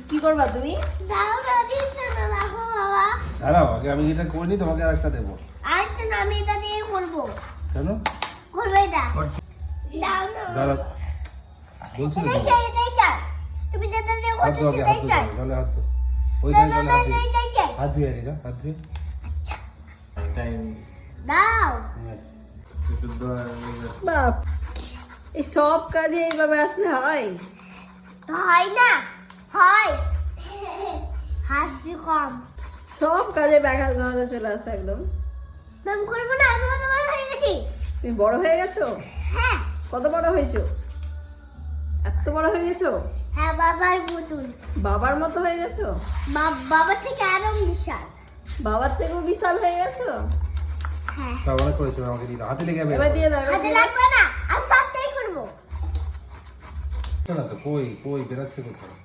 কি করবা তুমি? দাও না দিতে না রাখো বাবা। দাঁড়াও আগে আমি এটা করিনি তোমাকে আরেকটা দেবো। আরেকটা না আমি এটা দিয়ে করবো। কেন? করবো এটা। দাও না। দাঁড়াও বলছি তো এটাই তোমাকে। চাই, এটাই চাই। তুমি যেটা দিয়ে হাত করছো ধো আগে, সেটাই হাত ধো, চাই। জলে হাত ধো। ওই না, ধারে না, জলে না, হাত ধুয়ে। এটাই চাই। হাত ধুয়ে আগে যা, হাত ধুয়ে। দাও। বাপ, এই সব কাজে এইভাবে আসলে হয়? তো হয় না? হয়। হাসবি কম। সব কাজে ব্যাঘাত ঘটাতে চলে আসে একদম। নাম করবো না, আমিও তো বড় হয়ে গেছি। তুমি বড় হয়ে গেছো? হ্যাঁ। কত বড় হয়েছো? এত বড় হয়ে গেছো? হ্যাঁ, বাবার মতন। বাবার মতো হয়ে গেছো? বাবার থেকে আরো বিশাল। বাবার থেকেও বিশাল হয়ে গেছো? হ্যাঁ। তা অনেক করেছো, আমাকে দিন হাতে লেগে যাবে। এবার দিয়ে দাও, এবার হাতে দিয়ে দাও। লাগবে না, আমি সবটাই করবো। না তো কই কই বেরাচ্ছে কোথায়?